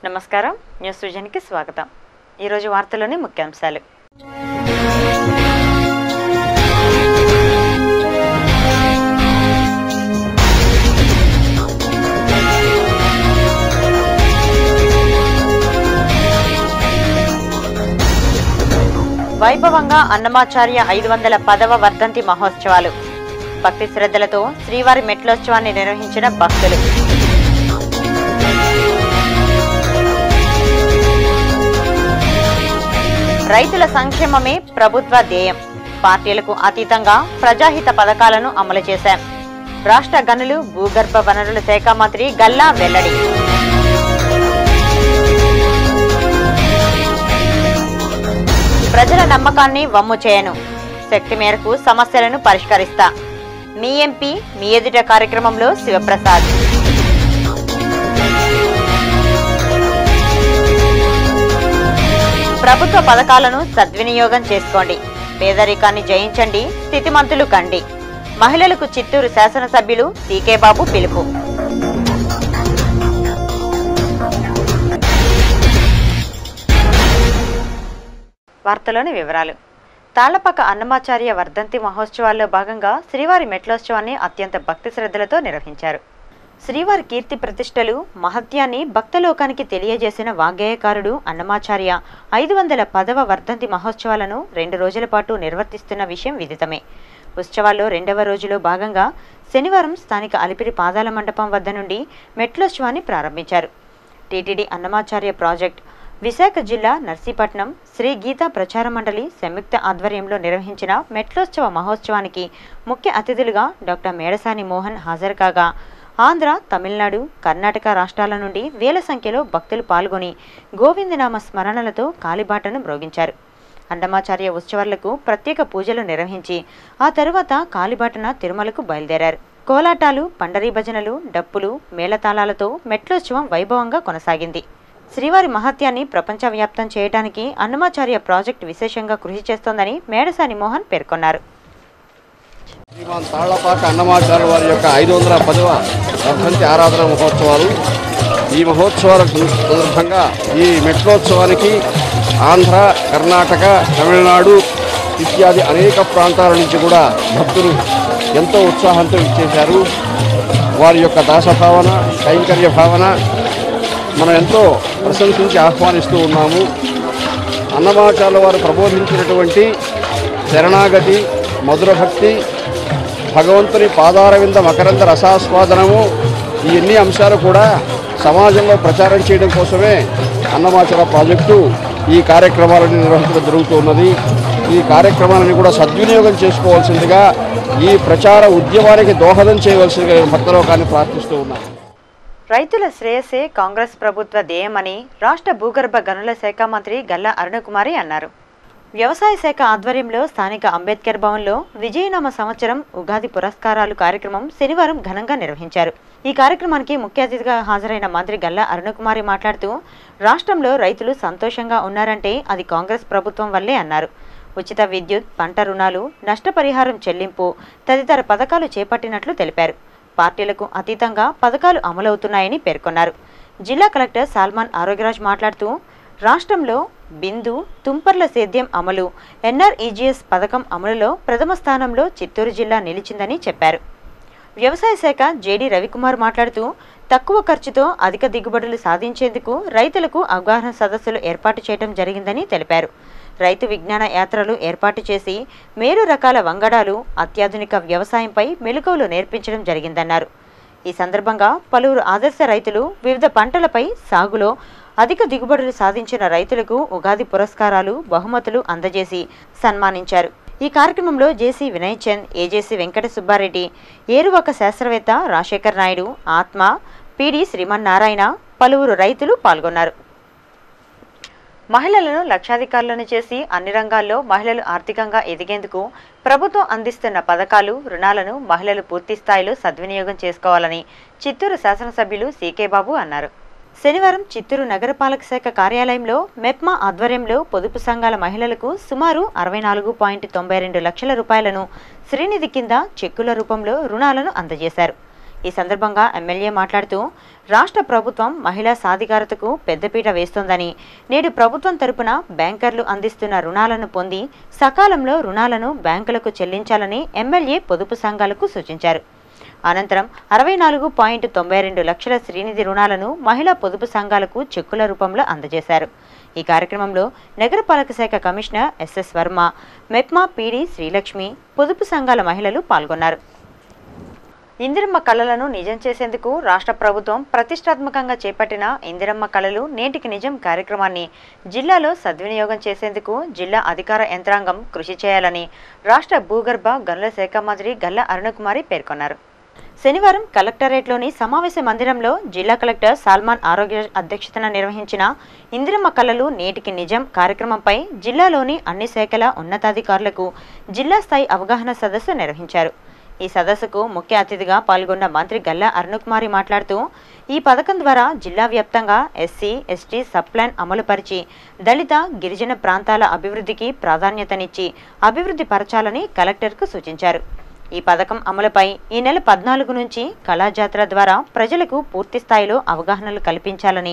నమస్కారం, న్యూస్ విజన్కి స్వాగతం. ఈరోజు వార్తలోని ముఖ్యాంశాలు. వైభవంగా అన్నమాచార్య 510వ వర్ధంతి మహోత్సవాలు. భక్తి శ్రద్ధలతో శ్రీవారి మెట్లోత్సవాన్ని నిర్వహించిన భక్తులు. రైతుల సంక్షేమమే ప్రభుత్వ ధ్యేయం. పార్టీలకు అతీతంగా ప్రజాహిత పథకాలను అమలు చేశాం. రాష్ట్ర గనులు భూగర్భ వనరుల శాఖ మంత్రి గల్లా వెల్లడి. ప్రజల నమ్మకాన్ని వమ్ము చేయను, శక్తి మేరకు సమస్యలను పరిష్కరిస్తా. మీ ఎంపీ మీ ఎదుట కార్యక్రమంలో శివప్రసాద్. ప్రభుత్వ పథకాలను సద్వినియోగం చేసుకోండి, పేదరికాన్ని జయించండి, స్థితిమంతులు కండి. మహిళలకు చిత్తూరు శాసనసభ్యులు సీకే బాబు పిలుపు. వార్తలోని వివరాలు. తాళ్లపాక అన్నమాచార్య వర్ధంతి మహోత్సవాల్లో భాగంగా శ్రీవారి మెట్లోత్సవాన్ని అత్యంత భక్తి శ్రద్ధలతో నిర్వహించారు. శ్రీవారి కీర్తి ప్రతిష్టలు మహత్యాన్ని భక్తలోకానికి తెలియజేసిన వాగ్గేయకారుడు అన్నమాచార్య 510వ వర్ధంతి మహోత్సవాలను 2 రోజుల పాటు నిర్వర్తిస్తున్న విషయం విదితమే. ఉత్సవాల్లో 2వ రోజులో భాగంగా శనివారం స్థానిక అలిపిరి పాదాల మండపం వద్ద నుండి మెట్లోత్సవాన్ని ప్రారంభించారు. టీటీడీ అన్నమాచార్య ప్రాజెక్ట్, విశాఖ జిల్లా నర్సీపట్నం శ్రీ గీతా ప్రచార మండలి సంయుక్త ఆధ్వర్యంలో నిర్వహించిన మెట్లోత్సవ మహోత్సవానికి ముఖ్య అతిథులుగా డాక్టర్ మేడసాని మోహన్ హాజరు కాగా, ఆంధ్ర, తమిళనాడు, కర్ణాటక రాష్ట్రాల నుండి వేల సంఖ్యలో భక్తులు పాల్గొని గోవిందనామ స్మరణలతో కాలిబాటను మ్రోగించారు. అన్నమాచార్య ఉత్సవాలకు ప్రత్యేక పూజలు నిర్వహించి ఆ తరువాత కాలిబాటన తిరుమలకు బయలుదేరారు. కోలాటాలు, పండరీ భజనలు, డప్పులు, మేళతాళాలతో మెట్లోత్సవం వైభవంగా కొనసాగింది. శ్రీవారి మహత్యాన్ని ప్రపంచవ్యాప్తం చేయడానికి అన్నమాచార్య ప్రాజెక్టు విశేషంగా కృషి చేస్తోందని మేడసాని మోహన్ పేర్కొన్నారు. శ్రీమాన్ తాళ్లపాక అన్నమాచార్య వారి యొక్క 510వ వర్ధంతి ఆరాధన మహోత్సవాలు. ఈ మహోత్సవాల సందర్భంగా ఈ మెట్లోత్సవానికి ఆంధ్ర, కర్ణాటక, తమిళనాడు ఇత్యాది అనేక ప్రాంతాల నుంచి కూడా భక్తులు ఎంతో ఉత్సాహంతో ఇచ్చేశారు. వారి యొక్క దాసభావన, కైంకర్య భావన మనం ఎంతో ప్రశంసించి ఆహ్వానిస్తూ ఉన్నాము. అన్నమాచార్య వారు ప్రబోధించినటువంటి శరణాగతి, మధుర భక్తి, భగవంతుని పాదారవింద మకరంద రసాస్వాదనము, ఈ అన్ని అంశాలు కూడా సమాజంలో ప్రచారం చేయడం కోసమే అన్నమాచార్య ప్రాజెక్టు ఈ కార్యక్రమాలను నిర్వహించడం జరుగుతున్నది. ఈ కార్యక్రమాలను కూడా సద్వినియోగం చేసుకోవాల్సిందిగా, ఈ ప్రచార ఉద్యమానికి దోహదం చేయవలసిందిగా భక్తలోకాన్ని ప్రార్థిస్తూ ఉన్నాను. రైతుల శ్రేయస్సే కాంగ్రెస్ ప్రభుత్వ ధ్యేయమని రాష్ట్ర భూగర్భ గనుల శాఖ మంత్రి గల్లా అరుణకుమారి అన్నారు. వ్యవసాయ శాఖ ఆధ్వర్యంలో స్థానిక అంబేద్కర్ భవన్లో విజయనామ సంవత్సరం ఉగాది పురస్కారాలు కార్యక్రమం శనివారం ఘనంగా నిర్వహించారు. ఈ కార్యక్రమానికి ముఖ్య అతిథిగా హాజరైన మంత్రి గల్లా అరుణకుమారి మాట్లాడుతూ, రాష్ట్రంలో రైతులు సంతోషంగా ఉన్నారంటే అది కాంగ్రెస్ ప్రభుత్వం వల్లే అన్నారు. ఉచిత విద్యుత్, పంట రుణాలు, నష్టపరిహారం చెల్లింపు తదితర పథకాలు చేపట్టినట్లు తెలిపారు. పార్టీలకు అతీతంగా పథకాలు అమలవుతున్నాయని పేర్కొన్నారు. జిల్లా కలెక్టర్ సాల్మాన్ ఆరోగ్యరాజ్ మాట్లాడుతూ, రాష్ట్రంలో బిందు, తుంపర్ల సేద్యం అమలు, ఎన్ఆర్ఈజీఎస్ పథకం అమలులో ప్రథమ స్థానంలో చిత్తూరు జిల్లా నిలిచిందని చెప్పారు. వ్యవసాయ శాఖ జేడీ రవికుమార్ మాట్లాడుతూ, తక్కువ ఖర్చుతో అధిక దిగుబడులు సాధించేందుకు రైతులకు అవగాహన సదస్సులు ఏర్పాటు చేయడం జరిగిందని తెలిపారు. రైతు విజ్ఞాన యాత్రలు ఏర్పాటు చేసి మేలు రకాల వంగడాలు, అత్యాధునిక వ్యవసాయంపై మెలకువలు నేర్పించడం జరిగిందన్నారు. ఈ సందర్భంగా పలువురు ఆదర్శ రైతులు వివిధ పంటలపై సాగులో అధిక దిగుబడులు సాధించిన రైతులకు ఉగాది పురస్కారాలు, బహుమతులు అందజేసి సన్మానించారు. ఈ కార్యక్రమంలో జేసీ వినయ్ చంద్, ఏజేసీ వెంకట సుబ్బారెడ్డి, ఏరువాక శాస్త్రవేత్త రాజశేఖర్ నాయుడు, ఆత్మ, పీడి శ్రీమన్నారాయణ, పలువురు రైతులు పాల్గొన్నారు. మహిళలను లక్షాధికారులను చేసి అన్ని రంగాల్లో మహిళలు ఆర్థికంగా ఎదిగేందుకు ప్రభుత్వం అందిస్తున్న పథకాలు, రుణాలను మహిళలు పూర్తి స్థాయిలో సద్వినియోగం చేసుకోవాలని చిత్తూరు శాసనసభ్యులు సీకే బాబు అన్నారు. శనివారం చిత్తూరు నగరపాలక శాఖ కార్యాలయంలో మెప్మా ఆధ్వర్యంలో పొదుపు సంఘాల మహిళలకు సుమారు 64.92 లక్షల రూపాయలను శ్రీనిధి కింద చెక్కుల రూపంలో రుణాలను అందజేశారు. ఈ సందర్భంగా ఎమ్మెల్యే మాట్లాడుతూ రాష్ట్ర ప్రభుత్వం మహిళా సాధికారతకు పెద్దపీట వేస్తోందని, నేడు ప్రభుత్వం తరపున బ్యాంకర్లు అందిస్తున్న రుణాలను పొంది సకాలంలో రుణాలను బ్యాంకులకు చెల్లించాలని ఎమ్మెల్యే పొదుపు సంఘాలకు సూచించారు. అనంతరం 64.92 లక్షల శ్రీనిధి రుణాలను మహిళా పొదుపు సంఘాలకు చెక్కుల రూపంలో అందజేశారు. ఈ కార్యక్రమంలో నగరపాలక శాఖ commissioner SS Varma, MEPMA PD Srilakshmi, పొదుపు సంఘాల మహిళలు పాల్గొన్నారు. ఇందిరమ్మ కళలను నిజం చేసేందుకు రాష్ట్ర ప్రభుత్వం ప్రతిష్టాత్మకంగా చేపట్టిన ఇందిరమ్మ కళలు నేటికి నిజం కార్యక్రమాన్ని జిల్లాలో సద్వినియోగం చేసేందుకు జిల్లా అధికార యంత్రాంగం కృషి చేయాలని రాష్ట్ర భూగర్భ గనుల శాఖ మంత్రి గల్లా అరుణకుమారి పేర్కొన్నారు. శనివారం కలెక్టరేట్లోని సమావేశ మందిరంలో జిల్లా కలెక్టర్ సల్మాన్ ఆరోగ్య అధ్యక్షతన నిర్వహించిన ఇందిరమ్మ కళలు నేటికి నిజం కార్యక్రమంపై జిల్లాలోని అన్ని శాఖల ఉన్నతాధికారులకు జిల్లా స్థాయి అవగాహన సదస్సు నిర్వహించారు. ఈ సదస్సుకు ముఖ్య అతిథిగా పాల్గొన్న మంత్రి గల్లా అరుణకుమారి మాట్లాడుతూ, ఈ పథకం ద్వారా జిల్లా వ్యాప్తంగా ఎస్సీ, ఎస్టీ సబ్ప్లాన్ అమలుపరిచి దళిత, గిరిజన ప్రాంతాల అభివృద్ధికి ప్రాధాన్యతనిచ్చి అభివృద్ధి పరచాలని కలెక్టర్కు సూచించారు. ఈ పథకం అమలుపై ఈ నెల 14 నుంచి కళాజాతర ద్వారా ప్రజలకు పూర్తి స్థాయిలో అవగాహనలు కల్పించాలని,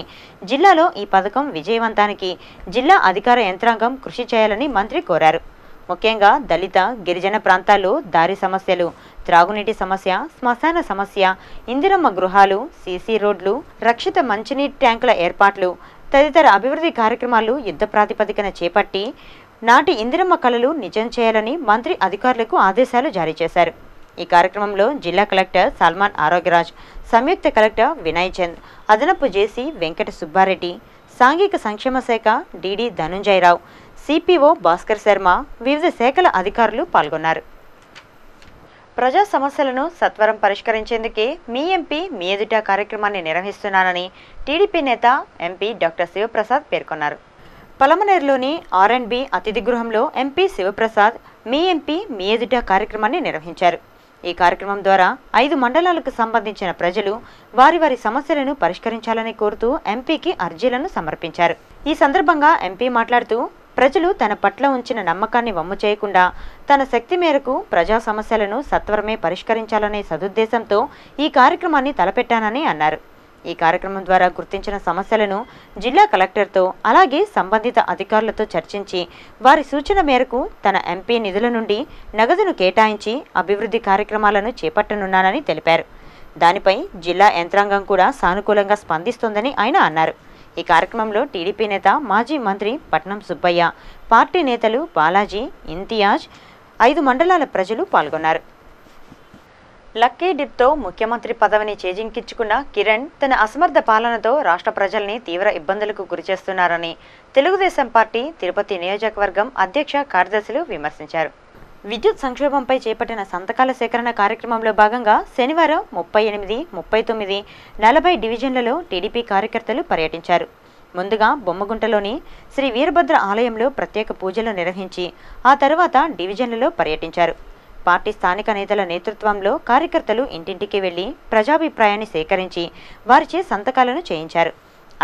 జిల్లాలో ఈ పథకం విజయవంతానికి జిల్లా అధికార యంత్రాంగం కృషి చేయాలని మంత్రి కోరారు. ముఖ్యంగా దళిత, గిరిజన ప్రాంతాల్లో దారి సమస్యలు, త్రాగునీటి సమస్య, శ్మశాన సమస్య, ఇందిరమ్మ గృహాలు, సీసీ రోడ్లు, రక్షిత మంచినీటి ట్యాంకుల ఏర్పాట్లు తదితర అభివృద్ధి కార్యక్రమాలు యుద్ధ ప్రాతిపదికన చేపట్టి నాటి ఇందిరమ్మ కళలు నిజం చేయాలని మంత్రి అధికారులకు ఆదేశాలు జారీ చేశారు. ఈ కార్యక్రమంలో జిల్లా కలెక్టర్ సల్మాన్ ఆరోగ్యరాజ్, సంయుక్త కలెక్టర్ వినయ్ చంద్, అదనపు జేసీ వెంకట సుబ్బారెడ్డి, సాంఘిక సంక్షేమ శాఖ డిడి ధనుంజయరావు, సిపిఓ భాస్కర్ శర్మ, వివిధ శాఖల అధికారులు పాల్గొన్నారు. ప్రజా సమస్యలను సత్వరం పరిష్కరించేందుకే మీ ఎంపీ మీ ఎదుట కార్యక్రమాన్ని నిర్వహిస్తున్నానని టీడీపీ నేత ఎంపీ డాక్టర్ శివప్రసాద్ పేర్కొన్నారు. పలమనేరులోని R&B అతిథి గృహంలో ఎంపీ శివప్రసాద్ మీ ఎంపీ మీ ఎదుట కార్యక్రమాన్ని నిర్వహించారు. ఈ కార్యక్రమం ద్వారా 5 మండలాలకు సంబంధించిన ప్రజలు వారి వారి సమస్యలను పరిష్కరించాలని కోరుతూ ఎంపీకి అర్జీలను సమర్పించారు. ఈ సందర్భంగా ఎంపీ మాట్లాడుతూ, ప్రజలు తన పట్ల ఉంచిన నమ్మకాన్ని వమ్ము చేయకుండా తన శక్తి మేరకు ప్రజా సమస్యలను సత్వరమే పరిష్కరించాలనే సదుద్దేశంతో ఈ కార్యక్రమాన్ని తలపెట్టానని అన్నారు. ఈ కార్యక్రమం ద్వారా గుర్తించిన సమస్యలను జిల్లా కలెక్టర్తో అలాగే సంబంధిత అధికారులతో చర్చించి వారి సూచన మేరకు తన ఎంపీ నిధుల నుండి నగదును కేటాయించి అభివృద్ధి కార్యక్రమాలను చేపట్టనున్నానని తెలిపారు. దానిపై జిల్లా యంత్రాంగం కూడా సానుకూలంగా స్పందిస్తోందని ఆయన అన్నారు. ఈ కార్యక్రమంలో టీడీపీ నేత మాజీ మంత్రి పట్నం సుబ్బయ్య, పార్టీ నేతలు బాలాజీ, ఇంతియాజ్, 5 మండలాల ప్రజలు పాల్గొన్నారు. లక్కీ డిప్తో ముఖ్యమంత్రి పదవిని చేజింకించుకున్న కిరణ్ తన అసమర్థ పాలనతో రాష్ట్ర ప్రజల్ని తీవ్ర ఇబ్బందులకు గురిచేస్తున్నారని తెలుగుదేశం పార్టీ తిరుపతి నియోజకవర్గం అధ్యక్ష కార్యదర్శులు విమర్శించారు. విద్యుత్ సంక్షోభంపై చేపట్టిన సంతకాల సేకరణ కార్యక్రమంలో భాగంగా శనివారం 38, 39, 40 డివిజన్లలో టీడీపీ కార్యకర్తలు పర్యటించారు. ముందుగా బొమ్మగుంటలోని శ్రీ వీరభద్ర ఆలయంలో ప్రత్యేక పూజలు నిర్వహించి ఆ తర్వాత డివిజన్లలో పర్యటించారు. పార్టీ స్థానిక నేతల నేతృత్వంలో కార్యకర్తలు ఇంటింటికి వెళ్లి ప్రజాభిప్రాయాన్ని సేకరించి వారిచే సంతకాలను చేయించారు.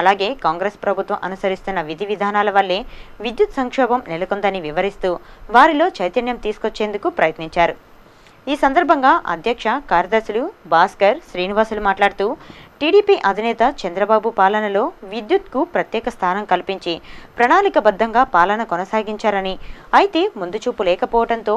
అలాగే కాంగ్రెస్ ప్రభుత్వం అనుసరిస్తున్న విధి విధానాల వల్లే విద్యుత్ సంక్షోభం నెలకొందని వివరిస్తూ వారిలో చైతన్యం తీసుకొచ్చేందుకు ప్రయత్నించారు. ఈ సందర్భంగా అధ్యక్ష కార్యదర్శులు భాస్కర్, శ్రీనివాసులు మాట్లాడుతూ, టీడీపీ అధినేత చంద్రబాబు పాలనలో విద్యుత్కు ప్రత్యేక స్థానం కల్పించి ప్రణాళికబద్ధంగా పాలన కొనసాగించారని, అయితే ముందుచూపు లేకపోవడంతో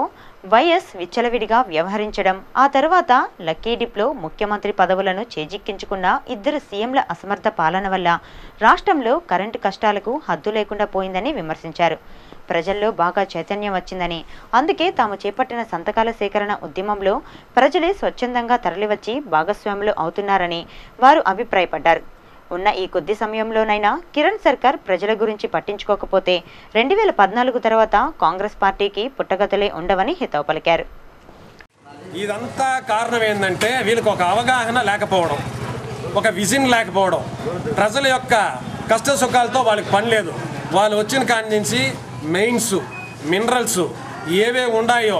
వైఎస్ విచ్చలవిడిగా వ్యవహరించడం, ఆ తర్వాత లక్కీ డిప్లో ముఖ్యమంత్రి పదవులను చేజిక్కించుకున్న 2 సీఎంల అసమర్థ పాలన వల్ల రాష్ట్రంలో కరెంటు కష్టాలకు హద్దు లేకుండా పోయిందని విమర్శించారు. ప్రజల్లో బాగా చైతన్యం వచ్చిందని, అందుకే తాము చేపట్టిన సంతకాల సేకరణ ఉద్యమంలో ప్రజలే స్వచ్ఛందంగా తరలివచ్చి భాగస్వాములు అవుతున్నారని వారు అభిప్రాయపడ్డారు. ఉన్న ఈ కొద్ది సమయంలోనైనా కిరణ్ సర్కార్ ప్రజల గురించి పట్టించుకోకపోతే 2014 తర్వాత కాంగ్రెస్ పార్టీకి పుట్టగతులే ఉండవని హితవు పలికారు. ఇదంతా కారణం ఏంటంటే వీళ్ళకి ఒక అవగాహన లేకపోవడం, ఒక విజన్ లేకపోవడం. ప్రజల యొక్క కష్ట సుఖాలతో వాళ్ళకి పని లేదు. వాళ్ళు వచ్చిన కాడి నుంచి మెయిన్స్, మినరల్స్ ఏవే ఉన్నాయో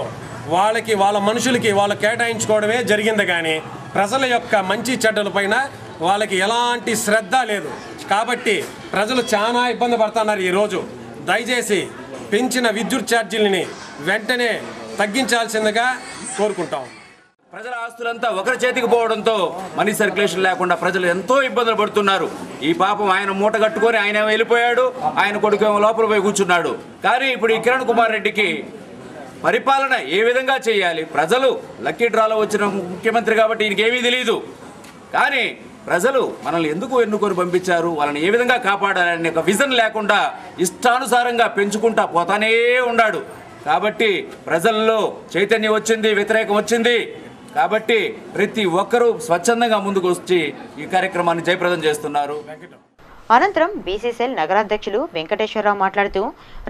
వాళ్ళకి, వాళ్ళ మనుషులకి వాళ్ళు కేటాయించుకోవడమే జరిగింది. కానీ ప్రజల యొక్క మంచి చెడ్డల పైన వాళ్ళకి ఎలాంటి శ్రద్ధ లేదు. కాబట్టి ప్రజలు చాలా ఇబ్బంది పడుతున్నారు. ఈరోజు దయచేసి పెంచిన విద్యుత్ ఛార్జీలని వెంటనే తగ్గించాల్సిందిగా కోరుకుంటాం. ప్రజల ఆస్తులంతా ఒకరి చేతికి పోవడంతో మనీ సర్క్యులేషన్ లేకుండా ప్రజలు ఎంతో ఇబ్బందులు పడుతున్నారు. ఈ పాపం ఆయన మూట కట్టుకొని ఆయన వెళ్ళిపోయాడు, ఆయన కొడుకు లోపల పోయి కూర్చున్నాడు. కానీ ఇప్పుడు ఈ కిరణ్ కుమార్ రెడ్డికి పరిపాలన ఏ విధంగా చేయాలి? ప్రజలు లక్కీ డ్రాలో వచ్చిన ముఖ్యమంత్రి కాబట్టి ఈయనకేమీ తెలియదు. కానీ ప్రజలు మనల్ని ఎందుకు ఎన్నుకొని పంపించారు, వాళ్ళని ఏ విధంగా కాపాడాలనే ఒక విజన్ లేకుండా ఇష్టానుసారంగా పెంచుకుంటా పోతానే ఉన్నాడు. కాబట్టి ప్రజల్లో చైతన్యం వచ్చింది, వ్యతిరేకం వచ్చింది. కాబట్టి ప్రతి ఒక్కరూ స్వచ్ఛందంగా ముందుకు వచ్చి ఈ కార్యక్రమాన్ని జయప్రదం చేస్తున్నారు. అనంతరం బీసీసీఎల్ నగరాధ్యక్షులు వెంకటేశ్వరరావు మాట్లాడుతూ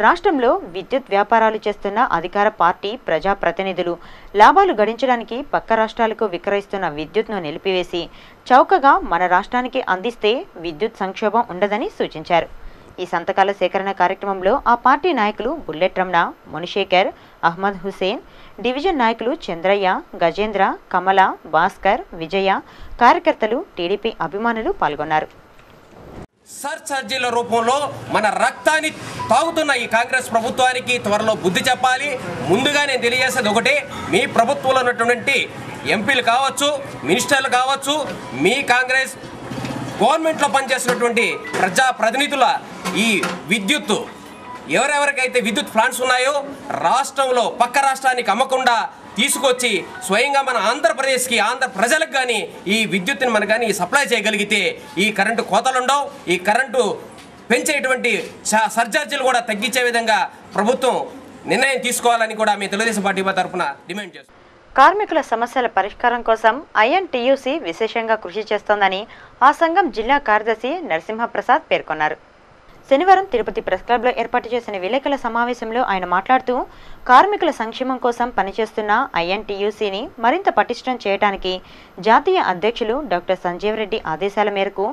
రాష్ట్రంలో విద్యుత్ వ్యాపారాలు చేస్తున్న అధికార పార్టీ ప్రజాప్రతినిధులు లాభాలు గడించడానికి పక్క రాష్ట్రాలకు విక్రయిస్తున్న విద్యుత్ను నిలిపివేసి చౌకగా మన రాష్ట్రానికి అందిస్తే విద్యుత్ సంక్షోభం ఉండదని సూచించారు. ఈ సంతకాల సేకరణ కార్యక్రమంలో ఆ పార్టీ నాయకులు బుల్లెట్ రమణ, మునిశేఖర్, అహ్మద్ హుసేన్, డివిజన్ నాయకులు చంద్రయ్య, గజేంద్ర, కమల, భాస్కర్, విజయ, కార్యకర్తలు, టీడీపీ అభిమానులు పాల్గొన్నారు. సర్జీల రూపంలో మన రక్తాన్ని తాగుతున్న ఈ కాంగ్రెస్ ప్రభుత్వానికి త్వరలో బుద్ధి చెప్పాలి. ముందుగా నేను తెలియజేసేది ఒకటే, మీ ప్రభుత్వంలో ఉన్నటువంటి ఎంపీలు కావచ్చు, మినిస్టర్లు కావచ్చు, మీ కాంగ్రెస్ గవర్నమెంట్లో పనిచేసినటువంటి ప్రజాప్రతినిధుల ఈ విద్యుత్తు ఎవరెవరికైతే విద్యుత్ ప్లాంట్స్ ఉన్నాయో రాష్ట్రంలో పక్క రాష్ట్రానికి అమ్మకుండా తీసుకొచ్చి స్వయంగా మన ఆంధ్రప్రదేశ్కి, ఆంధ్ర ప్రజలకు కానీ ఈ విద్యుత్తుని మనకు కానీ సప్లై చేయగలిగితే ఈ కరెంటు కోతలు ఉండవు. ఈ కరెంటు పెంచేటువంటి సర్ఛార్జీలు కూడా తగ్గించే విధంగా ప్రభుత్వం నిర్ణయం తీసుకోవాలని కూడా మీ తెలుగుదేశం పార్టీ తరఫున డిమాండ్ చేస్తాం. కార్మికుల సమస్యల పరిష్కారం కోసం ఐఎన్టీయూసీ విశేషంగా కృషి చేస్తోందని ఆ సంఘం జిల్లా కార్యదర్శి నరసింహప్రసాద్ పేర్కొన్నారు. శనివారం తిరుపతి ప్రెస్ క్లబ్లో ఏర్పాటు చేసిన విలేకరుల సమావేశంలో ఆయన మాట్లాడుతూ కార్మికుల సంక్షేమం కోసం పనిచేస్తున్న ఐఎన్టీయూసీని మరింత పటిష్టం చేయడానికి జాతీయ అధ్యక్షులు డాక్టర్ సంజీవ్ రెడ్డి ఆదేశాల మేరకు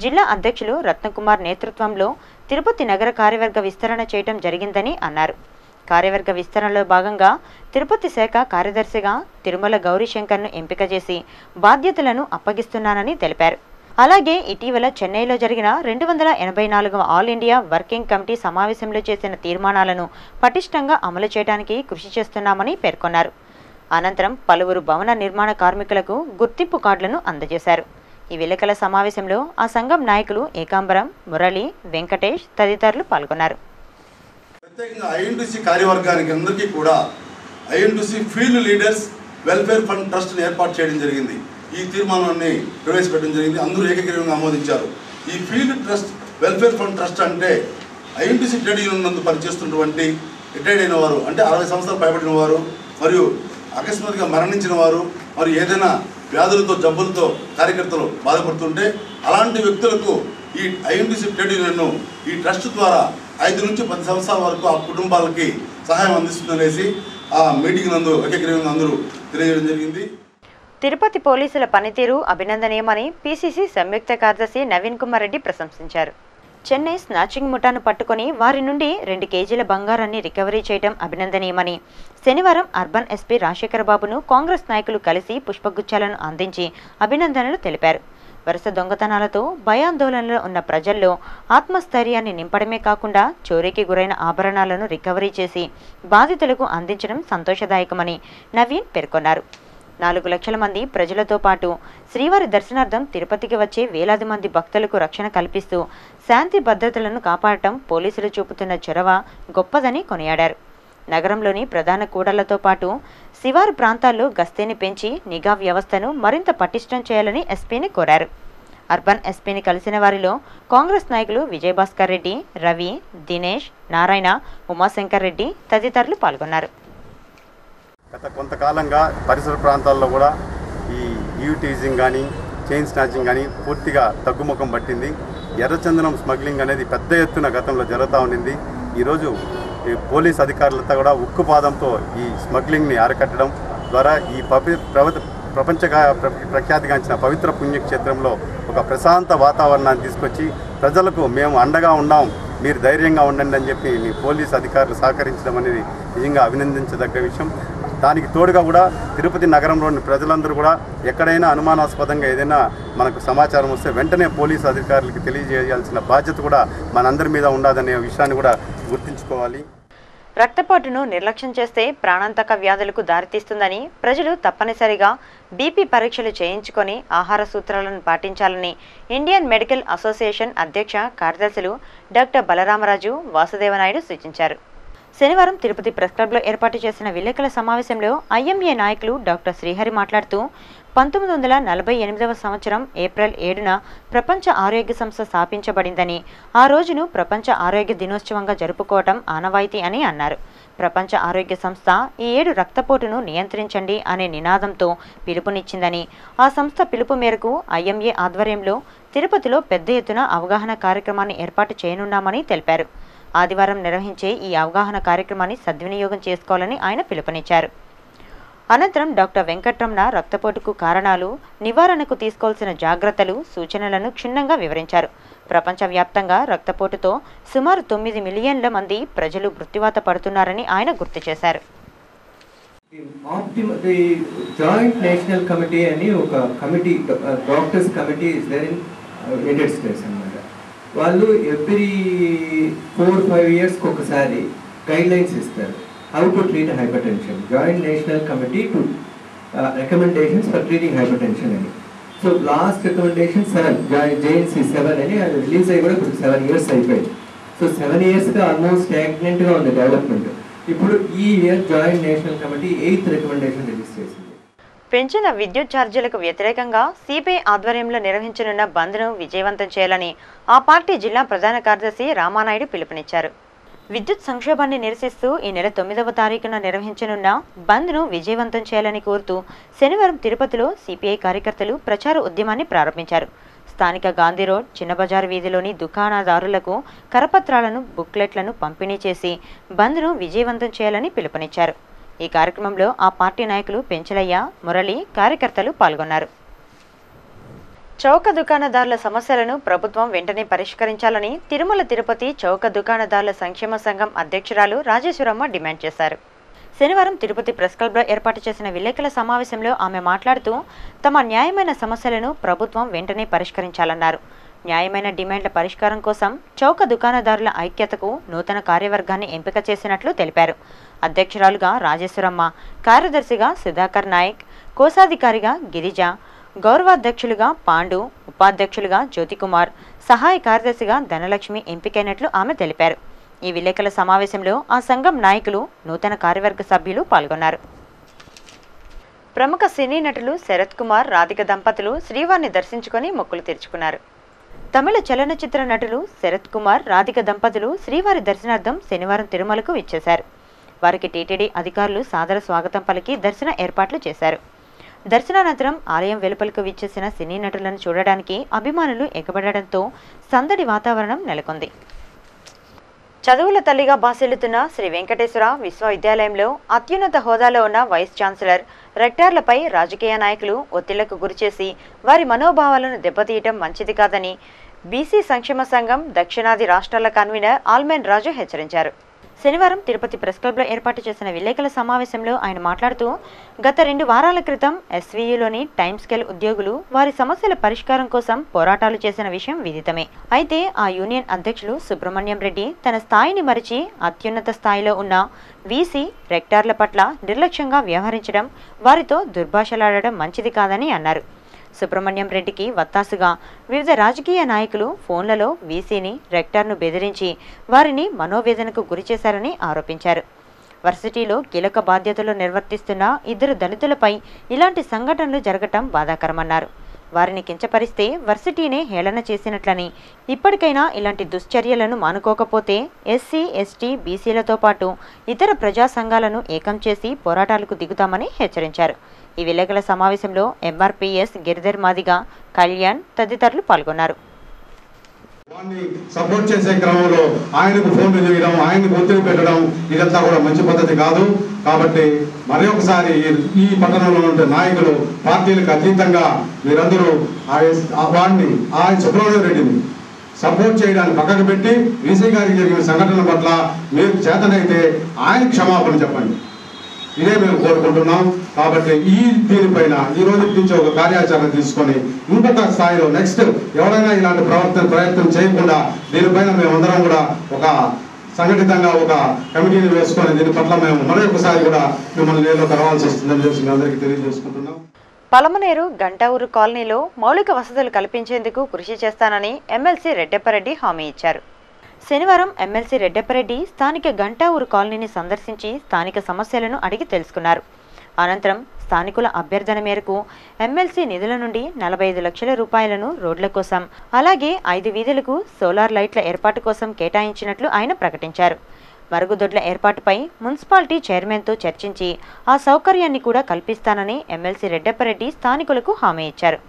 జిల్లా అధ్యక్షులు రత్నకుమార్ నేతృత్వంలో తిరుపతి నగర కార్యవర్గ విస్తరణ చేయడం జరిగిందని అన్నారు. కార్యవర్గ విస్తరణలో భాగంగా తిరుపతి శాఖ కార్యదర్శిగా తిరుమల గౌరీశంకర్ను ఎంపిక చేసి బాధ్యతలను అప్పగిస్తున్నానని తెలిపారు. అలాగే ఇటీవల చెన్నైలో జరిగిన 284వ ఆల్ ఇండియా వర్కింగ్ కమిటీ సమావేశంలో చేసిన తీర్మానాలను పటిష్టంగా అమలు చేయడానికి కృషి చేస్తున్నామని పేర్కొన్నారు. అనంతరం పలువురు భవన నిర్మాణ కార్మికులకు గుర్తింపు కార్డులను అందజేశారు. ఈ విలేకరుల సమావేశంలో ఆ సంఘం నాయకులు ఏకాంబరం, మురళి, వెంకటేష్ తదితరులు పాల్గొన్నారు. ప్రత్యేకంగా ఐఎన్టీసీ కార్యవర్గానికి అందరికీ కూడా INTC field leaders welfare fund ట్రస్ట్ని ఏర్పాటు చేయడం జరిగింది. ఈ తీర్మానాన్ని ప్రవేశపెట్టడం జరిగింది. అందరూ ఏకగ్రీవంగా ఆమోదించారు. ఈ field trust welfare fund trust అంటే ఐఎన్టీసీ ట్రేడ్ యూనియన్ నందు పనిచేస్తున్నటువంటి రిటైర్డ్ అయిన వారు, అంటే 60 సంవత్సరాలు పైబడిన వారు, మరియు అకస్మాత్తుగా మరణించిన వారు, మరియు ఏదైనా వ్యాధులతో, జబ్బులతో కార్యకర్తలు బాధపడుతుంటే అలాంటి వ్యక్తులకు ఈ ఐఎన్టీసీ ట్రేడ్ యూనియన్ను ఈ ట్రస్ట్ ద్వారా 5 నుంచి 10 సంవత్సరాల వరకు ఆ కుటుంబాలకి సహాయం అందిస్తుందనేసి ఆ మీటింగ్ నందు ఏకగ్రీవంగా అందరూ తెలియజేయడం జరిగింది. తిరుపతి పోలీసుల పనితీరు అభినందనీయమని పీసీసీ సంయుక్త కార్యదర్శి నవీన్ కుమార్ రెడ్డి ప్రశంసించారు. చెన్నై స్నాచింగ్ ముఠాను పట్టుకుని వారి నుండి 2 కేజీల బంగారాన్ని రికవరీ చేయడం అభినందనీయమని శనివారం అర్బన్ ఎస్పీ రాజశేఖర బాబును కాంగ్రెస్ నాయకులు కలిసి పుష్పగుచ్చాలను అందించి అభినందనలు తెలిపారు. వరుస దొంగతనాలతో భయాందోళనలో ఉన్న ప్రజల్లో ఆత్మస్థైర్యాన్ని నింపడమే కాకుండా చోరీకి గురైన ఆభరణాలను రికవరీ చేసి బాధితులకు అందించడం సంతోషదాయకమని నవీన్ పేర్కొన్నారు. 4 లక్షల మంది ప్రజలతో పాటు శ్రీవారి దర్శనార్థం తిరుపతికి వచ్చే వేలాది మంది భక్తులకు రక్షణ కల్పిస్తూ శాంతి భద్రతలను కాపాడటం పోలీసులు చూపుతున్న చొరవ గొప్పదని కొనియాడారు. నగరంలోని ప్రధాన కూడళ్లతో పాటు శివారు ప్రాంతాల్లో గస్తీని పెంచి నిఘా వ్యవస్థను మరింత పటిష్టం చేయాలని ఎస్పీని కోరారు. అర్బన్ ఎస్పీని కలిసిన వారిలో కాంగ్రెస్ నాయకులు విజయభాస్కర్ రెడ్డి, రవి, దినేష్, నారాయణ, ఉమాశంకర్ రెడ్డి తదితరులు పాల్గొన్నారు. గత కొంతకాలంగా పరిసర ప్రాంతాల్లో కూడా ఈ టీజింగ్ కానీ, చైన్ స్నాచింగ్ కానీ పూర్తిగా తగ్గుముఖం పట్టింది. ఎర్రచందనం స్మగ్లింగ్ అనేది పెద్ద ఎత్తున గతంలో జరుగుతూ ఉండింది. ఈరోజు ఈ పోలీస్ అధికారులతో కూడా ఉక్కుపాదంతో ఈ స్మగ్లింగ్ని అరికట్టడం ద్వారా ఈ ప్రపంచ ప్రఖ్యాతిగాంచిన పవిత్ర పుణ్యక్షేత్రంలో ఒక ప్రశాంత వాతావరణాన్ని తీసుకొచ్చి ప్రజలకు మేము అండగా ఉన్నాం, మీరు ధైర్యంగా ఉండండి అని చెప్పి మీ పోలీస్ అధికారులు సహకరించడం అనేది నిజంగా అభినందించదగ్గ విషయం. దానికి తోడుగా కూడా తిరుపతి నగరంలోని ప్రజలందరూ కూడా ఎక్కడైనా అనుమానాస్పదంగా ఏదైనా మనకు సమాచారం వస్తే వెంటనే పోలీసు అధికారులకు తెలియజేయాల్సిన బాధ్యత కూడా మనందరి మీద ఉండదనే విషయాన్ని కూడా గుర్తుంచుకోవాలి. రక్తపోటును నిర్లక్ష్యం చేస్తే ప్రాణాంతక వ్యాధులకు దారితీస్తుందని ప్రజలు తప్పనిసరిగా బీపీ పరీక్షలు చేయించుకొని ఆహార సూత్రాలను పాటించాలని ఇండియన్ మెడికల్ అసోసియేషన్ అధ్యక్ష కార్యదర్శులు డాక్టర్ బలరామరాజు వాసుదేవనాయుడు సూచించారు. శనివారం తిరుపతి ప్రెస్ క్లబ్లో ఏర్పాటు చేసిన విలేకరుల సమావేశంలో ఐఎంఏ నాయకులు డాక్టర్ శ్రీహరి మాట్లాడుతూ 1948వ సంవత్సరం ఏప్రిల్ 7న ప్రపంచ ఆరోగ్య సంస్థ స్థాపించబడిందని, ఆ రోజును ప్రపంచ ఆరోగ్య దినోత్సవంగా జరుపుకోవటం ఆనవాయితీ అని అన్నారు. ప్రపంచ ఆరోగ్య సంస్థ ఈ ఏడు రక్తపోటును నియంత్రించండి అనే నినాదంతో పిలుపునిచ్చిందని, ఆ సంస్థ పిలుపు మేరకు ఐఎంఏ ఆధ్వర్యంలో తిరుపతిలో పెద్ద ఎత్తున అవగాహన కార్యక్రమాన్ని ఏర్పాటు చేయనున్నామని తెలిపారు. ఆదివారం నిర్వహించే ఈ అవగాహన కార్యక్రమాన్ని సద్వినియోగం చేసుకోవాలని ఆయన పిలుపునిచ్చారు. అనంతరం డాక్టర్ వెంకట్రమణ రక్తపోటుకు కారణాలు, నివారణకు తీసుకోవాల్సిన జాగ్రత్తలు, సూచనలను క్షుణ్ణంగా వివరించారు. ప్రపంచవ్యాప్తంగా రక్తపోటుతో సుమారు 9 మిలియన్ల మంది ప్రజలు మృత్యువాత పడుతున్నారని ఆయన గుర్తు చేశారు. జాయింట్ నేషనల్ కమిటీ అని ఒక committee, doctors committee is there in United States అన్నమాట. వాళ్ళు ఎవ్రీ 4-5 ఇయర్స్కి ఒకసారి గైడ్ లైన్స్ ఇస్తారు. How to treat hypertension, joint national committee to recommendations for treating hypertension అని. సో లాస్ట్ రికమెండేషన్ 7, JNC 7 అని అది రిలీజ్ అయ్యి కూడా ఇప్పుడు 7 ఇయర్స్ అయిపోయింది. సో 7 ఇయర్స్గా ఆల్మోస్ట్ స్టాగ్నెంట్గా ఉంది డెవలప్మెంట్. ఇప్పుడు ఈ year joint national committee 8th recommendation release చేసింది. పెంచిన విద్యుత్ ఛార్జీలకు వ్యతిరేకంగా సిపిఐ ఆధ్వర్యంలో నిర్వహించనున్న బంద్ను విజయవంతం చేయాలని ఆ పార్టీ జిల్లా ప్రధాన కార్యదర్శి రామానాయుడు పిలుపునిచ్చారు. విద్యుత్ సంక్షోభాన్ని నిరసిస్తూ ఈ నెల 9వ తారీఖున నిర్వహించనున్న బంద్ను విజయవంతం చేయాలని కోరుతూ శనివారం తిరుపతిలో సిపిఐ కార్యకర్తలు ప్రచార ఉద్యమాన్ని ప్రారంభించారు. స్థానిక గాంధీ రోడ్, చిన్నబజారు వీధిలోని దుకాణదారులకు కరపత్రాలను, బుక్లెట్లను పంపిణీ చేసి బంద్ను విజయవంతం చేయాలని పిలుపునిచ్చారు. ఈ కార్యక్రమంలో ఆ పార్టీ నాయకులు పెంచలయ్య, మురళి, కార్యకర్తలు పాల్గొన్నారు. చౌక దుకాణదారుల సమస్యలను ప్రభుత్వం వెంటనే పరిష్కరించాలని తిరుమల తిరుపతి చౌక దుకాణదారుల సంక్షేమ సంఘం అధ్యక్షురాలు రాజేశ్వరమ్మ డిమాండ్ చేశారు. శనివారం తిరుపతి ప్రెస్ క్లబ్లో ఏర్పాటు చేసిన విలేకరుల సమావేశంలో ఆమె మాట్లాడుతూ తమ న్యాయమైన సమస్యలను ప్రభుత్వం వెంటనే పరిష్కరించాలన్నారు. న్యాయమైన డిమాండ్ల పరిష్కారం కోసం చౌక దుకాణదారుల ఐక్యతకు నూతన కార్యవర్గాన్ని ఎంపిక చేసినట్లు తెలిపారు. అధ్యక్షురాలుగా రాజేశ్వరమ్మ, కార్యదర్శిగా సుధాకర్ నాయక్, కోశాధికారిగా గిరిజ, గౌరవాధ్యక్షులుగా పాండు, ఉపాధ్యక్షులుగా జ్యోతికుమార్, సహాయ కార్యదర్శిగా ధనలక్ష్మి ఎంపికైనట్లు ఆమె తెలిపారు. ఈ విలేకరుల సమావేశంలో ఆ సంఘం నాయకులు, నూతన కార్యవర్గ సభ్యులు పాల్గొన్నారు. ప్రముఖ సినీ నటులు శరత్ కుమార్, రాధిక దంపతులు శ్రీవారిని దర్శించుకొని మొక్కులు తీర్చుకున్నారు. తమిళ చలనచిత్ర నటులు శరత్ కుమార్, రాధిక దంపతులు శ్రీవారి దర్శనార్థం శనివారం తిరుమలకు విచ్చేశారు. వారికి టీటీడీ అధికారులు సాదర స్వాగతం పలికి దర్శన ఏర్పాట్లు చేశారు. దర్శనానంతరం ఆలయం వెలుపలకు విచ్చేసిన సినీ నటులను చూడడానికి అభిమానులు ఎగబడడంతో సందడి వాతావరణం నెలకొంది. చదువుల తల్లిగా బాసిల్లుతున్న శ్రీ వెంకటేశ్వర విశ్వవిద్యాలయంలో అత్యున్నత హోదాలో ఉన్న వైస్ ఛాన్సలర్, రెక్టార్లపై రాజకీయ నాయకులు ఒత్తిళ్లకు గురిచేసి వారి మనోభావాలను దెబ్బతీయటం మంచిది కాదని బీసీ సంక్షేమ సంఘం దక్షిణాది రాష్ట్రాల కన్వీనర్ ఆల్మెన్ రాజు హెచ్చరించారు. శనివారం తిరుపతి ప్రెస్ క్లబ్లో ఏర్పాటు చేసిన విలేకరుల సమావేశంలో ఆయన మాట్లాడుతూ గత 2 వారాల క్రితం ఎస్వీయూలోని టైమ్ స్కేల్ ఉద్యోగులు వారి సమస్యల పరిష్కారం కోసం పోరాటాలు చేసిన విషయం విదితమే. అయితే ఆ యూనియన్ అధ్యక్షులు సుబ్రహ్మణ్యం రెడ్డి తన స్థాయిని మరిచి అత్యున్నత స్థాయిలో ఉన్న వీసీ, రెక్టార్ల పట్ల నిర్లక్ష్యంగా వ్యవహరించడం, వారితో దుర్భాషలాడడం మంచిది కాదని అన్నారు. సుబ్రహ్మణ్యం రెడ్డికి వత్తాసుగా వివిధ రాజకీయ నాయకులు ఫోన్లలో వీసీని, రెక్టార్ను బెదిరించి వారిని మనోవేదనకు గురిచేశారని ఆరోపించారు. వర్సిటీలో కీలక బాధ్యతలు నిర్వర్తిస్తున్న 2 దళితులపై ఇలాంటి సంఘటనలు జరగటం బాధాకరమన్నారు. వారిని కించపరిస్తే వర్సిటీనే హేళన చేసినట్లని, ఇప్పటికైనా ఇలాంటి దుశ్చర్యలను మానుకోకపోతే ఎస్సీ, ఎస్టీ, బీసీలతో పాటు ఇతర ప్రజా సంఘాలను ఏకం చేసి పోరాటాలకు దిగుతామని హెచ్చరించారు. ఈ విలేకరుల సమావేశంలో ఎంఆర్పీఎస్ గిరిధర్ మాదిగ, కళ్యాణ్ తదితరులు పాల్గొన్నారు. సపోర్ట్ చేసే క్రమంలో ఆయనకు ఫోన్లు చేయడం, ఆయనకు ఒత్తిడి పెట్టడం ఇదంతా కూడా మంచి పద్ధతి కాదు. కాబట్టి మరొకసారి ఈ పట్టణంలో ఉండే నాయకులు పార్టీలకు అతీతంగా మీరందరూ వాడిని సుబ్రహ్మణ్యం రెడ్డిని సపోర్ట్ చేయడానికి పక్కకు పెట్టి వీసీ గారికి జరిగిన సంఘటనల పట్ల మీరు చేతనైతే ఆయన క్షమాపణ చెప్పండి. ఇదే మేము కోరుకుంటున్నాం. కాబట్టి దీనిపైన ఈ రోజు నుంచి ఒక కార్యాచరణ తీసుకొని ఇంకొక స్థాయిలో నెక్స్ట్ ఎవరైనా ఇలాంటి ప్రయత్నం చేయకుండా దీనిపైన మేమందరం కూడా ఒక సంఘటితంగా ఒక కమిటీని వేసుకొని దీని పట్ల మేము మరొకసారి కూడా మిమ్మల్ని నేను కలవాల్సి వస్తుందని చెప్పి మీ అందరికీ తెలియజేసుకుంటున్నాం. పలమనేరు గంటాఊరు కాలనీలో మౌలిక వసతులు కల్పించేందుకు కృషి చేస్తానని ఎమ్మెల్సీ రెడ్డెప్పారెడ్డి హామీ ఇచ్చారు. శనివారం ఎమ్మెల్సీ రెడ్డెప్పారెడ్డి స్థానిక గంటాఊరు కాలనీని సందర్శించి స్థానిక సమస్యలను అడిగి తెలుసుకున్నారు. అనంతరం స్థానికుల అభ్యర్థన మేరకు ఎమ్మెల్సీ నిధుల నుండి 45 లక్షల రూపాయలను రోడ్ల కోసం, అలాగే 5 వీధులకు సోలార్ లైట్ల ఏర్పాటు కోసం కేటాయించినట్లు ఆయన ప్రకటించారు. మరుగుదొడ్ల ఏర్పాటుపై మున్సిపాలిటీ చైర్మన్తో చర్చించి ఆ సౌకర్యాన్ని కూడా కల్పిస్తానని ఎమ్మెల్సీ రెడ్డెప్పారెడ్డి స్థానికులకు హామీ ఇచ్చారు.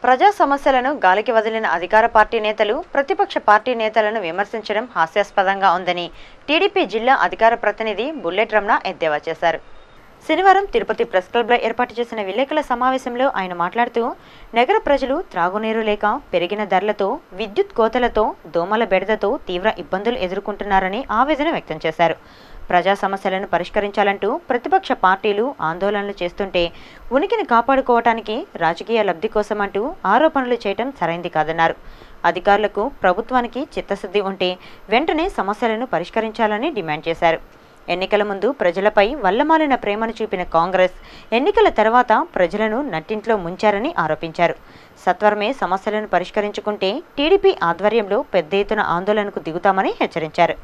ప్రజా సమస్యలను గాలికి వదిలిన అధికార పార్టీ నేతలు ప్రతిపక్ష పార్టీ నేతలను విమర్శించడం హాస్యాస్పదంగా ఉందని టీడీపీ జిల్లా అధికార ప్రతినిధి బుల్లెట్ రమణ ఎద్దేవా చేశారు. శనివారం తిరుపతి ప్రెస్ క్లబ్లో ఏర్పాటు చేసిన విలేకరుల సమావేశంలో ఆయన మాట్లాడుతూ నగర ప్రజలు త్రాగునీరు లేక పెరిగిన ధరలతో, విద్యుత్ కోతలతో, దోమల బెడదతో తీవ్ర ఇబ్బందులు ఎదుర్కొంటున్నారని ఆవేదన వ్యక్తం చేశారు. ప్రజా సమస్యలను పరిష్కరించాలంటూ ప్రతిపక్ష పార్టీలు ఆందోళనలు చేస్తుంటే ఉనికిని కాపాడుకోవటానికి రాజకీయ లబ్ధి కోసమంటూ ఆరోపణలు చేయటం సరైంది కాదన్నారు. అధికారులకు, ప్రభుత్వానికి చిత్తశుద్ధి ఉంటే వెంటనే సమస్యలను పరిష్కరించాలని డిమాండ్ చేశారు. ఎన్నికల ముందు ప్రజలపై వల్లమాలిన ప్రేమను చూపిన కాంగ్రెస్ ఎన్నికల తర్వాత ప్రజలను నట్టింట్లో ముంచారని ఆరోపించారు. సత్వరమే సమస్యలను పరిష్కరించుకుంటే టీడీపీ ఆధ్వర్యంలో పెద్ద ఎత్తున ఆందోళనకు దిగుతామని హెచ్చరించారు.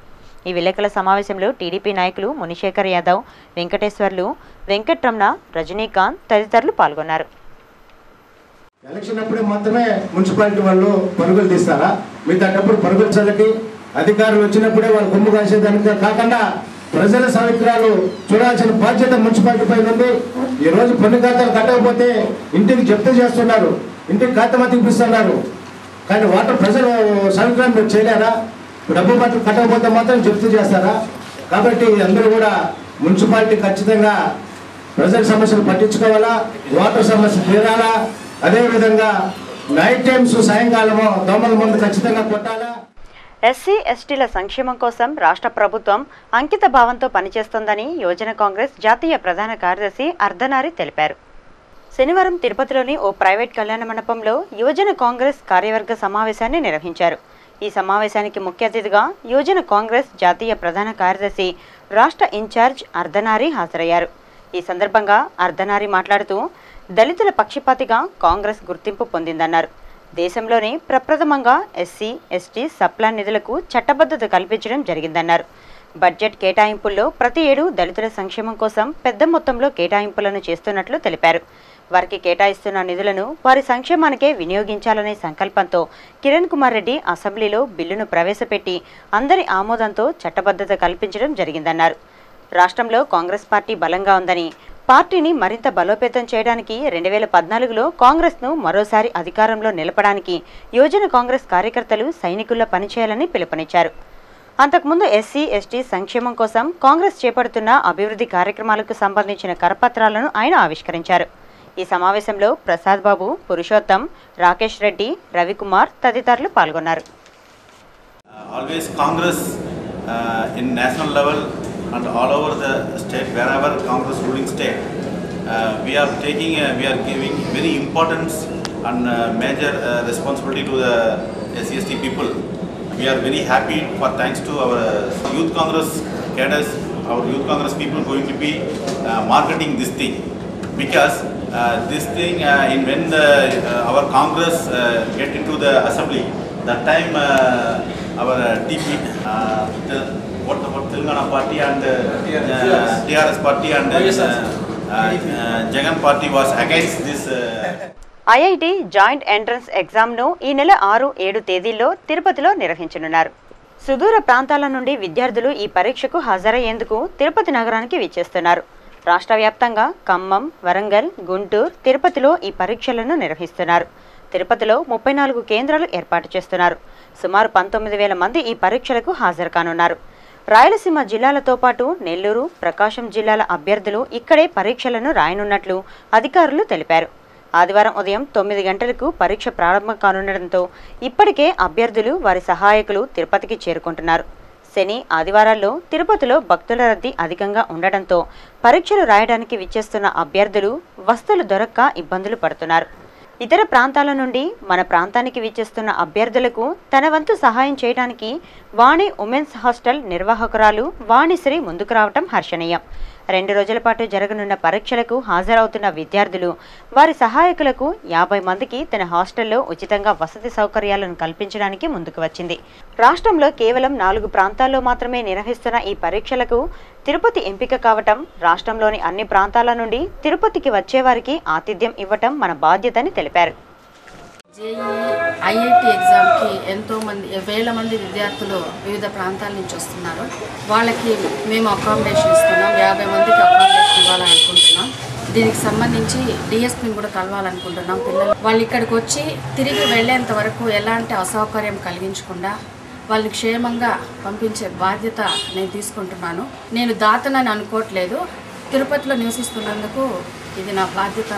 ఈ విలేకరుల సమావేశంలో టీడీపీ నాయకులు మునిశేఖర్ యాదవ్, వెంకటేశ్వర్లు, వెంకట్రమణ, రజనీకాంత్ తదితరులు పాల్గొన్నారు. ఎలక్షన్ అప్పుడే మాత్రమే మున్సిపాలిటీ వాళ్ళు పరుగులు తీస్తారా? మిగతాటప్పుడు పరుగులు చల్లకి అధికారులు వచ్చినప్పుడే వాళ్ళు గుమ్ము కాసేదానికి కాకుండా ప్రజల సౌకర్యాలు చూడాల్సిన బాధ్యత మున్సిపాలిటీ పైన ఉంది. ఈ రోజు పన్ను ఖాతాలు కట్టకపోతే ఇంటికి జప్తు చేస్తున్నారు, ఇంటికి ఖాతా తీపిస్తున్నారు. కానీ వాటర్ ప్రజలు సౌకర్యం మీరు చేయలేరా? డబ్బు మాత్రం కట్టకపోతే మాత్రం జప్తు చేస్తారా? కాబట్టి అందరూ కూడా మున్సిపాలిటీ ఖచ్చితంగా ప్రజల సమస్యలు పట్టించుకోవాలా, వాటర్ సమస్య తీరాలా. అదేవిధంగా నైట్ టైమ్స్ సాయంకాలము దోమల మందు ఖచ్చితంగా కొట్టాలా. ఎస్సీ ఎస్టీల సంక్షేమం కోసం రాష్ట్ర ప్రభుత్వం అంకిత భావంతో పనిచేస్తోందని యువజన కాంగ్రెస్ జాతీయ ప్రధాన కార్యదర్శి అర్ధనారి తెలిపారు. శనివారం తిరుపతిలోని ఓ ప్రైవేట్ కళ్యాణ మండపంలో యువజన కాంగ్రెస్ కార్యవర్గ సమావేశాన్ని నిర్వహించారు. ఈ సమావేశానికి ముఖ్య అతిథిగా యువజన కాంగ్రెస్ జాతీయ ప్రధాన కార్యదర్శి, రాష్ట్ర ఇన్ఛార్జ్ అర్ధనారి హాజరయ్యారు. ఈ సందర్భంగా అర్ధనారి మాట్లాడుతూ దళితుల పక్షపాతిగా కాంగ్రెస్ గుర్తింపు పొందిందన్నారు. దేశంలోనే ప్రప్రథమంగా ఎస్సీ ఎస్టీ సప్లాన్ నిధులకు చట్టబద్ధత కల్పించడం జరిగిందన్నారు. బడ్జెట్ కేటాయింపుల్లో ప్రతి ఏడు దళితుల సంక్షేమం కోసం పెద్ద మొత్తంలో కేటాయింపులను చేస్తున్నట్లు తెలిపారు. వారికి కేటాయిస్తున్న నిధులను వారి సంక్షేమానికే వినియోగించాలనే సంకల్పంతో కిరణ్ కుమార్ రెడ్డి అసెంబ్లీలో బిల్లును ప్రవేశపెట్టి అందరి ఆమోదంతో చట్టబద్ధత కల్పించడం జరిగిందన్నారు. రాష్ట్రంలో కాంగ్రెస్ పార్టీ బలంగా ఉందని, పార్టీని మరింత బలోపేతం చేయడానికి 2014లో కాంగ్రెస్ను మరోసారి అధికారంలో నిలపడానికి యువజన కాంగ్రెస్ కార్యకర్తలు సైనికుల్లా పనిచేయాలని పిలుపునిచ్చారు. అంతకుముందు ఎస్సీ ఎస్టీ సంక్షేమం కోసం కాంగ్రెస్ చేపడుతున్న అభివృద్ధి కార్యక్రమాలకు సంబంధించిన కరపత్రాలను ఆయన ఆవిష్కరించారు. ఈ సమావేశంలో ప్రసాద్ బాబు, పురుషోత్తం, రాకేష్ రెడ్డి, రవికుమార్ తదితరులు పాల్గొన్నారు. Always Congress in national level and all over the state, wherever Congress ruling state, we are giving very importance and major responsibility to the SC/ST people. We are very happy for thanks to our youth Congress cadres, our youth Congress people going to be marketing this thing, because this thing when our Congress get into the assembly, that time our TP what about Telangana party and TRS party and Jagan party was against this. IIT joint entrance ఎగ్జామ్ను ఈ నెల 6-7 తేదీల్లో తిరుపతిలో నిర్వహించనున్నారు. సుదూర ప్రాంతాల నుండి విద్యార్థులు ఈ పరీక్షకు హాజరయ్యేందుకు తిరుపతి నగరానికి విచ్చేస్తున్నారు. రాష్ట్ర వ్యాప్తంగా ఖమ్మం, వరంగల్, గుంటూరు, తిరుపతిలో ఈ పరీక్షలను నిర్వహిస్తున్నారు. తిరుపతిలో 34 కేంద్రాలు ఏర్పాటు చేస్తున్నారు. సుమారు 19,000 మంది ఈ పరీక్షలకు హాజరు కానున్నారు. రాయలసీమ జిల్లాలతో పాటు నెల్లూరు, ప్రకాశం జిల్లాల అభ్యర్థులు ఇక్కడే పరీక్షలను రాయనున్నట్లు అధికారులు తెలిపారు. ఆదివారం ఉదయం 9 గంటలకు పరీక్ష ప్రారంభం కానుండటంతో ఇప్పటికే అభ్యర్థులు, వారి సహాయకులు తిరుపతికి చేరుకుంటున్నారు. శని, ఆదివారాల్లో తిరుపతిలో భక్తుల రద్దీ అధికంగా ఉండటంతో పరీక్షలు రాయడానికి విచ్చేస్తున్న అభ్యర్థులు వసతులు దొరక్క ఇబ్బందులు పడుతున్నారు. ఇతర ప్రాంతాల నుండి మన ప్రాంతానికి విచ్చేస్తున్న అభ్యర్థులకు తన వంతు సహాయం చేయడానికి వాణి ఉమెన్స్ హాస్టల్ నిర్వాహకురాలు వాణిశ్రీ ముందుకు రావటం హర్షణీయం. 2 రోజుల పాటు జరగనున్న పరీక్షలకు హాజరవుతున్న విద్యార్థులు వారి సహాయకులకు 50 మందికి తన హాస్టల్లో ఉచితంగా వసతి సౌకర్యాలను కల్పించడానికి ముందుకు వచ్చింది. రాష్ట్రంలో కేవలం 4 ప్రాంతాల్లో మాత్రమే నిర్వహిస్తున్న ఈ పరీక్షలకు తిరుపతి ఎంపిక కావటం, రాష్ట్రంలోని అన్ని ప్రాంతాల నుండి తిరుపతికి వచ్చేవారికి ఆతిథ్యం ఇవ్వటం మన బాధ్యతని తెలిపారు. ఐఐటి ఎగ్జామ్కి ఎంతోమంది వేల మంది విద్యార్థులు వివిధ ప్రాంతాల నుంచి వస్తున్నారు. వాళ్ళకి మేము అకామిడేషన్ ఇస్తున్నాం. 50 మందికి అకామిడేషన్ ఇవ్వాలని అనుకుంటున్నాం. దీనికి సంబంధించి డిఎస్పీని కూడా కలవాలనుకుంటున్నాం. పిల్లలు వాళ్ళు ఇక్కడికి వచ్చి తిరిగి వెళ్ళేంత వరకు ఎలాంటి అసౌకర్యం కలిగించకుండా వాళ్ళని క్షేమంగా పంపించే బాధ్యత నేను తీసుకుంటున్నాను. నేను దాతనని అనుకోవట్లేదు. తిరుపతిలో నివసిస్తున్నందుకు ఇది నా బాధ్యత.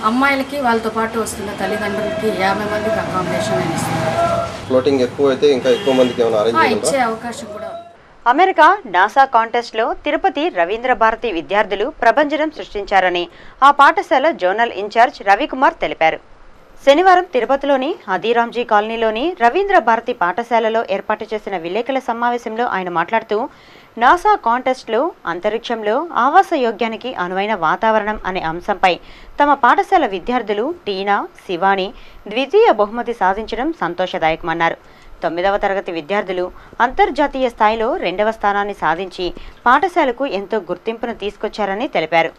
అమ్మాయిలకి వాళ్ళతో పాటు వస్తున్న తల్లిదండ్రులకి 50 మందికి అకామిడేషన్ నేను ఇస్తున్నాను. ఫ్లోటింగ్ ఎక్కువ అయితే ఇంకా ఎక్కువ మందికి ఏమైనా అరేంజ్ ఇచ్చే అవకాశం కూడా. అమెరికా నాసా కాంటెస్ట్లో తిరుపతి రవీంద్ర భారతి విద్యార్థులు ప్రభంజనం సృష్టించారని ఆ పాఠశాల జోనల్ ఇన్ఛార్జ్ రవికుమార్ తెలిపారు. శనివారం తిరుపతిలోని హదీరాంజీ కాలనీలోని రవీంద్ర భారతి పాఠశాలలో ఏర్పాటు చేసిన విలేకరుల సమావేశంలో ఆయన మాట్లాడుతూ నాసా కాంటెస్ట్లో అంతరిక్షంలో ఆవాస యోగ్యానికి అనువైన వాతావరణం అనే అంశంపై తమ పాఠశాల విద్యార్థులు టీనా, శివాని ద్వితీయ బహుమతి సాధించడం సంతోషదాయకమన్నారు. 9వ తరగతి విద్యార్థులు అంతర్జాతీయ స్థాయిలో 2వ స్థానాన్ని సాధించి పాఠశాలకు ఎంతో గుర్తింపును తీసుకొచ్చారని తెలిపారు.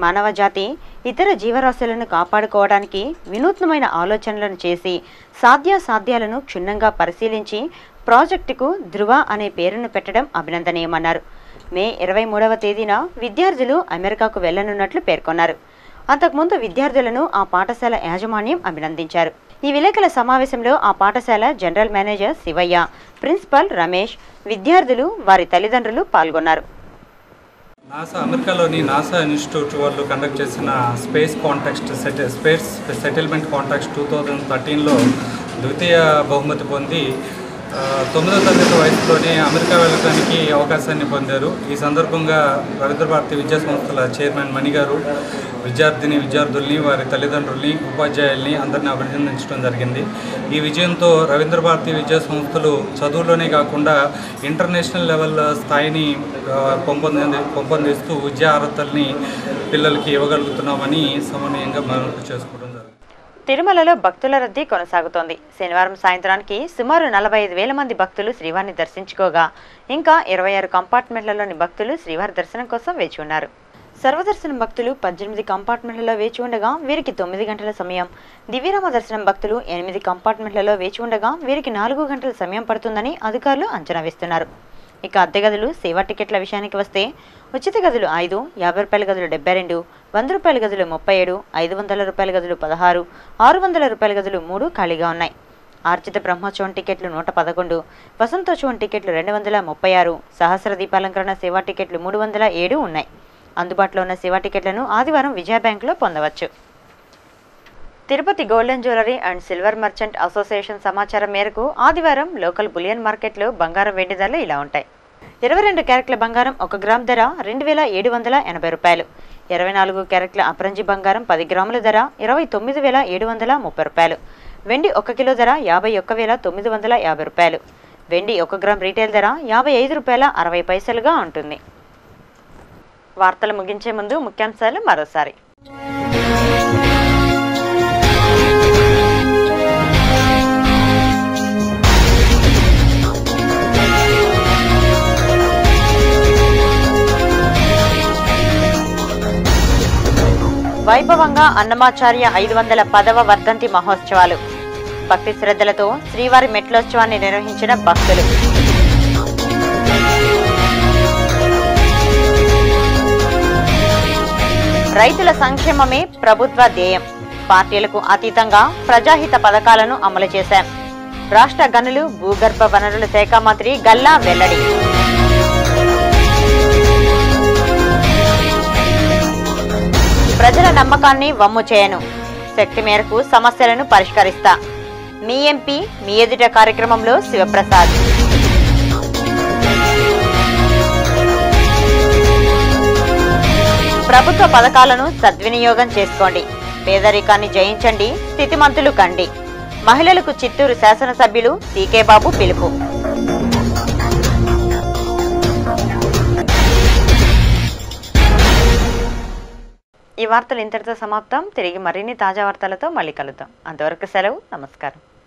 మానవ జాతి ఇతర జీవరాశులను కాపాడుకోవడానికి వినూత్నమైన ఆలోచనలను చేసి సాధ్యాసాధ్యాలను క్షుణ్ణంగా పరిశీలించి ప్రాజెక్టుకు ధృవ అనే పేరును పెట్టడం అభినందనీయమన్నారు. మే 23వ తేదీన విద్యార్థులు అమెరికాకు వెళ్లనున్నట్లు పేర్కొన్నారు. అంతకుముందు విద్యార్థులను ఆ పాఠశాల యాజమాన్యం అభినందించారు. ఈ విలేకరుల సమావేశంలో ఆ పాఠశాల general manager Shivayya, principal Ramesh, విద్యార్థులు, వారి తల్లిదండ్రులు పాల్గొన్నారు. అమెరికాలోని నాసా ఇన్స్టిట్యూట్ వాళ్ళు కండక్ట్ చేసిన స్పేస్ సెటిల్మెంట్ కాంటాక్ట్స్ 2013లో ద్వితీయ బహుమతి పొంది 9వ తరగతి వయసులోనే అమెరికా వెళ్ళడానికి అవకాశాన్ని పొందారు. ఈ సందర్భంగా రవీంద్ర భారతి విద్యా సంస్థల చైర్మన్ మణి గారు విద్యార్థుల్ని, వారి తల్లిదండ్రుల్ని, ఉపాధ్యాయుల్ని అందరినీ అభినందించడం జరిగింది. ఈ విజయంతో రవీంద్ర భారతి విద్యా సంస్థలు చదువులోనే కాకుండా ఇంటర్నేషనల్ లెవెల్ స్థాయిని పొంపొందిస్తూ విద్యా అర్హతల్ని పిల్లలకి ఇవ్వగలుగుతున్నామని సమన్వయంగా మనకు చేసుకోవడం జరిగింది. తిరుమలలో భక్తుల రద్దీ కొనసాగుతోంది. శనివారం సాయంత్రానికి సుమారు 45,000 మంది భక్తులు శ్రీవారిని దర్శించుకోగా ఇంకా 26 కంపార్ట్మెంట్లలోని భక్తులు శ్రీవారి దర్శనం కోసం వేచి ఉన్నారు. సర్వదర్శనం భక్తులు 18 కంపార్ట్మెంట్లలో వేచి ఉండగా వీరికి 9 గంటల సమయం, దివ్యరామ దర్శనం భక్తులు 8 కంపార్ట్మెంట్లలో వేచి ఉండగా వీరికి 4 గంటల సమయం పడుతుందని అధికారులు అంచనా వేస్తున్నారు. ఇక అద్దె గదులు, సేవా టికెట్ల విషయానికి వస్తే ఉచిత గదులు 5, 50 రూపాయల గదులు 72, 100 రూపాయల గదులు 37, 500 రూపాయల గదులు 16, 600 రూపాయల గదులు 3 ఖాళీగా ఉన్నాయి. ఆర్జిత బ్రహ్మోత్సవం టికెట్లు 111, వసంతోత్సవం టికెట్లు 236, సహస్ర దీపాలంకరణ సేవా టికెట్లు 307 ఉన్నాయి. అందుబాటులో ఉన్న సేవా టికెట్లను ఆదివారం విజయ బ్యాంకులో పొందవచ్చు. Tirupati golden jewellery and silver merchant association సమాచారం మేరకు ఆదివారం లోకల్ బులియన్ మార్కెట్లో బంగారం వెండి ధరలు ఇలా ఉంటాయి. 22 క్యారెట్ల బంగారం 1 గ్రామ్ ధర 2,780 రూపాయలు. 24 క్యారెట్ల అపరంజి బంగారం 10 గ్రాముల ధర 29,730 రూపాయలు. వెండి 1 కిలో ధర 51,950 రూపాయలు. వెండి 1 గ్రామ్ రీటైల్ ధర 55 రూపాయల 60 పైసలుగా ఉంటుంది. వార్తలు ముగించే ముందు ముఖ్యాంశాలు మరోసారి. వైభవంగా అన్నమాచార్య 510వ వర్ధంతి మహోత్సవాలు. భక్తి శ్రద్ధలతో శ్రీవారి మెట్లోత్సవాన్ని నిర్వహించిన భక్తులు. రైతుల సంక్షేమమే ప్రభుత్వ ధ్యేయం. పార్టీలకు అతీతంగా ప్రజాహిత పథకాలను అమలు చేశాం. రాష్ట్ర గనులు, భూగర్భ వనరుల శాఖ మంత్రి గల్లా వెల్లడి. ప్రజల నమ్మకాన్ని వమ్ము చేయను. శక్తి మేరకు సమస్యలను పరిష్కరిస్తా. మీ ఎంపీ మీ ఎదుట కార్యక్రమంలో శివప్రసాద్. ప్రభుత్వ పథకాలను సద్వినియోగం చేసుకోండి. పేదరికాన్ని జయించండి. స్థితిమంతులు కండి. మహిళలకు చిత్తూరు శాసనసభ్యులు సీకే బాబు పిలుపు. ఈ వార్తలు ఇంతటితో సమాప్తం. తిరిగి మరిన్ని తాజా వార్తలతో మళ్ళీ కలుద్దాం. అంతవరకు సెలవు. నమస్కారం.